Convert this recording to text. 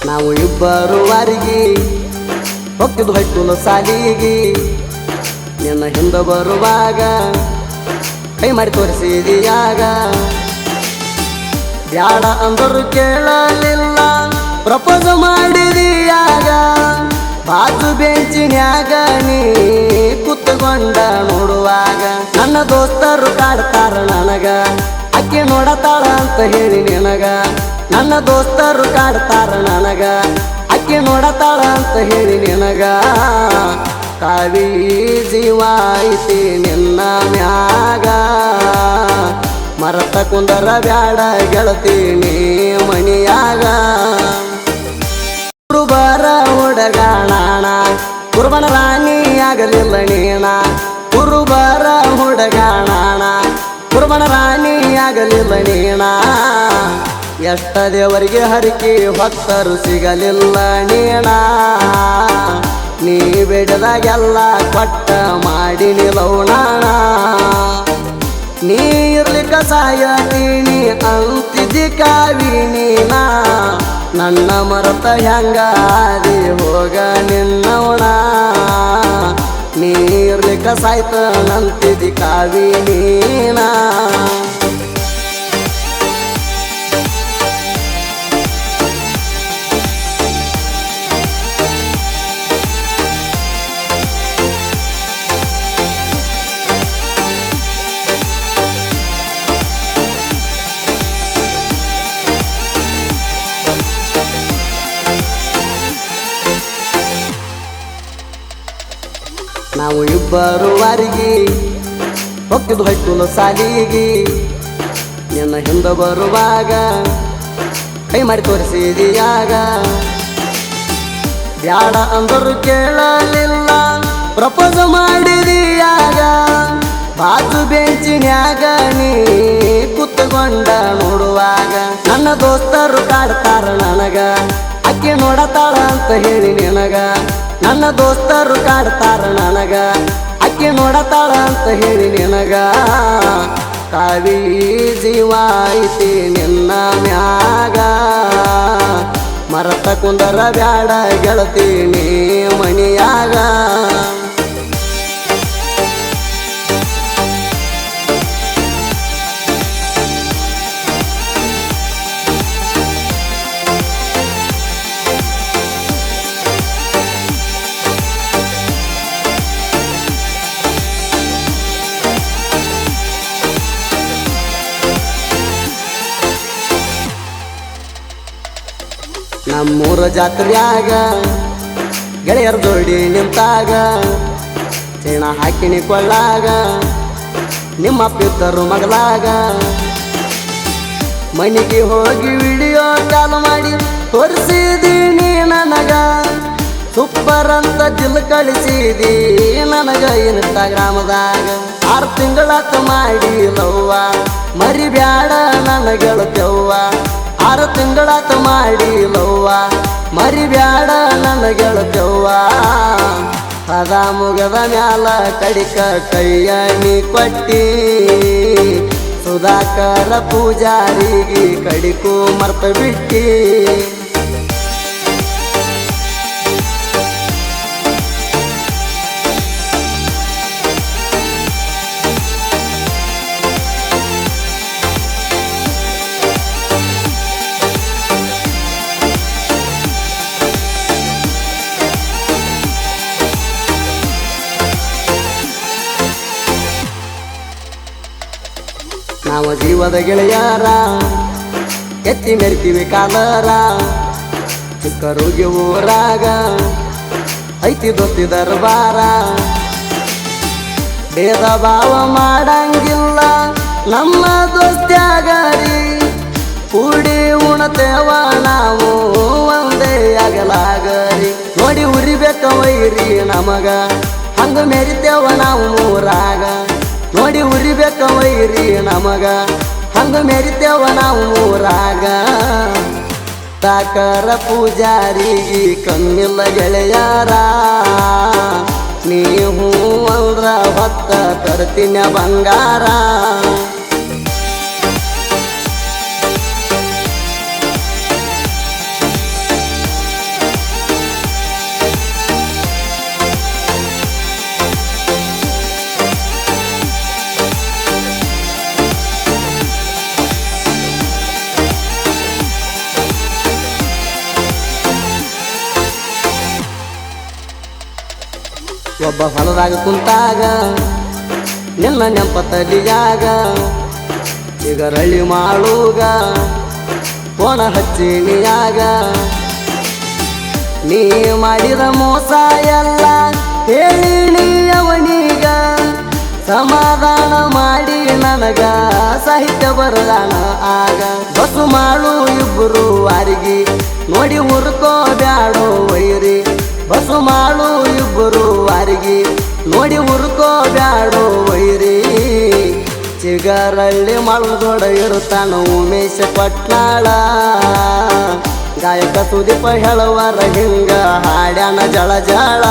ನಾವು ಇಬ್ಬರು ವಾರಿಗೆ ಹೋಗ್ತಿದ್ದು ಹೈಸ್ಕೂಲ್ ಸಾಲಿಗೆ ನಿನ್ನ ಹಿಂದೆ ಬರುವಾಗ ಕೈ ಮಾಡಿ ತೋರಿಸಿದೀಯಾಗ ಬ್ಯಾಡ ಅಂದರು ಕೇಳಲಿಲ್ಲ ಪ್ರಪೋಸ್ ಮಾಡಿದೀಯಾಗ ಬಾಜು ಬೆಂಚಿನ್ಯಾಗ ನೀ ಕುತ್ತುಕೊಂಡ ನೋಡುವಾಗ ನನ್ನ ದೋಸ್ತರು ಕಾಡ್ತಾರ ನನಗ ಅಕ್ಕಿ ನೋಡತಾಳ ಅಂತ ಹೇಳಿ ನಿನಗ ನನ್ನ ದೋಸ್ತರು ಕಾಡ್ತಾರ ನನಗ ಅಕ್ಕಿ ನೋಡತಾಳ ಅಂತ ಹೇಳಿ ನಿನಗ ಕಾವಿ ಜೀವ ಐತಿ ನಿನ್ನ ಮ್ಯಾಗ ಮರತ ಕುಂದರ ಬ್ಯಾಡ ಗೆಳತೀನಿ ಮಣಿಯಾಗ ಕುರುಬರ ಹುಡುಗಾಣ ಕುರುಬನ ರಾಣಿ ಆಗಲಿಲ್ಲ ನೀಣ ಕುರುಬರ ಹುಡುಗಾಣ ಕುರುಬನ ರಾಣಿ ಆಗಲಿಲ್ಲ ನೀಣ ಎಷ್ಟ ದೇವರಿಗೆ ಹರಿಕೆ ಭಕ್ತರು ಸಿಗಲಿಲ್ಲ ನೀಣ ನೀ ಬೇಡದಾಗೆಲ್ಲ ಕೊಟ್ಟ ಮಾಡಿ ನಿಲೌನಾಣ ನೀ ಇರ್ಲಿಕ್ಕ ಸಾಯತೀನಿ ಅಂತಿದ್ದಿ ಕಾವಿ ನೀನ ನನ್ನ ಮರತ ಹೆಂಗಾದಿ ಹೋಗ ನಿನ್ನವಣ ನೀ ಇರ್ಲಿಕ್ಕ ಸಾಯ್ತನಂತಿದ್ದಿ ಕಾವಿ ನೀನ ನಾವು ಇಬ್ಬರು ವಾರಿಗೆ ಹೋಗ್ತಿದ್ದು ಹೈಸ್ಕೂಲ್ ಸಾಲಿಗೆ ನಿನ್ನ ಹಿಂದೆ ಬರುವಾಗ ಕೈ ಮಾಡಿ ತೋರಿಸಿದೀಯಾಗ ಬ್ಯಾಡ ಅಂದರು ಕೇಳಲಿಲ್ಲ ಪ್ರಪೋಸ್ ಮಾಡಿದೀಯಾಗ ಬಾಜು ಬೆಂಚಿನ್ಯಾಗ ನೀ ಕುತ್ತುಕೊಂಡ ನೋಡುವಾಗ ನನ್ನ ದೋಸ್ತರು ಕಾಡ್ತಾರ ನನಗ ಅಕ್ಕಿ ನೋಡತಾಳ ಅಂತ ಹೇಳಿ ನಿನಗ ನನ್ನ ದೋಸ್ತರು ಕಾಡ್ತಾರ ನನಗ ಅಕ್ಕಿ ನೋಡತಾಳ ಅಂತ ಹೇಳಿ ನಿನಗ ಕಾವಿ ಜೀವ ಐತಿ ನಿನ್ನ ಮ್ಯಾಗ ಮರತ ಕುಂದರ ಬ್ಯಾಡ ಗೆಳತೀನಿ ಮಣಿಯಾಗ ನಮ್ಮೂರ ಜಾತ್ರ್ಯಾಗ ಗೆಳೆಯರ ಜೋಡಿ ನಿಂತಾಗ ಚೇಣ ಹಾಕಿನಿ ಕೊಳ್ಳಾಗ ನಿಮ್ಮ ಪಿತ್ತರು ಮಗಲಾಗ ಮನೆಗೆ ಹೋಗಿ ವಿಡಿಯೋ ಕಾಲ್ ಮಾಡಿ ತೋರಿಸಿದೀನಿ ನನಗ ಸೂಪರ್ ಅಂತ ಜಿಲ್ ಕಳಿಸಿದಿ ನನಗ ಇನ್ಸ್ಟಾಗ್ರಾಮದಾಗ 6 ತಿಂಗಳಾತ ಮಾಡಿ ಲವ್ವ ಮರಿ ಬ್ಯಾಡ ನನ್ನ ಗೆಳತ್ಯವ್ವ 6 ತಿಂಗಳಾತ ಮಾಡಿ ಲವ್ವ ಮರಿ ಬ್ಯಾಡ ನನ್ನ ಗೆಳತ್ಯವ್ವ ಅದ ಮುಗದ ಮ್ಯಾಲ ಕಡಿಕ ಕೈಯ ನೀ ಕೊಟ್ಟಿ ಸುಧಾಕರ ಪೂಜಾರಿಗೆ ಕಡಿಕು ಮರ್ತ ಬಿಟ್ಟಿ ನಾವು ಜೀವದ ಗೆಳೆಯರ ಎತ್ತಿ ಮೆರಿತೀವಿ ಕಾಲರ ಚಿಕ್ಕರುಗಿ ಊರಾಗ ಐತಿ ದೊತ್ತಿ ದರ್ಬಾರ ಭೇದ ಭಾವ ಮಾಡಂಗಿಲ್ಲ ನಮ್ಮ ದೋಸ್ತ್ಯಾಗರಿ ಕೂಡಿ ಉಣತೇವ ನಾವು ಒಂದೇ ಆಗಲಾಗರಿ ನೋಡಿ ಉರಿಬೇಕ ವೈರಿ ನಮಗ ಹಂಗ ಮೆರಿತೇವ ನಾವು ಊರಾಗ ನೋಡಿ ಉರಿಬೇಕ ವೈರಿ ನಮಗ ಹಂಗ ಮೆರಿತೇವ ನಾವು ಊರಾಗ ಸಾಕರ ಪೂಜಾರಿಗೆ ಕಮ್ಮಿಲ್ಲ ಗೆಳೆಯಾರ ನೀವು ಅಂದ್ರ ಹೊತ್ತ ತರ್ತಿನ ಬಂಗಾರ ಒಬ್ಬ ಹೊಲದಾಗ ಕುಂತಾಗ ನಿನ್ನ ನೆಂಪ ತಲಿಯಾಗ ಚಿಗರಳ್ಳಿ ಮಾಳುಗ ಕೋಣ ಹಚ್ಚಿಣಿಯಾಗ ನೀ ಮಾಡಿದ ಮೋಸ ಎಲ್ಲ ಹೇಳಿ ಅವನೀಗ ಸಮಾಧಾನ ಮಾಡಿ ನನಗ ಸಾಹಿತ್ಯ ಬರದಾನ ಆಗ ಬಸು ಮಾಡು ಇಬ್ಬರು ವಾರಿಗೆ ನೋಡಿ ಹುರ್ಕೋ ಬ್ಯಾಡೋ ವೈರಿ ಬಸು ಮಾಡು ಇಬ್ಬರು ವಾರಿಗೆ ನೋಡಿ ಹುರ್ಕೋ ಬ್ಯಾಡೋ ವೈರಿ ಚಿಗರಳ್ಳಿ ಮಳದೊಡ ಇರುತ್ತಾನ ಉಮೇಶ ಪಟ್ನಾಳ ಗಾಯಕ ಸುದೀಪ ಹೇಳುವರ ಹಿಂಗ ಹಾಡ್ಯಾನ ಜಳ ಜಳ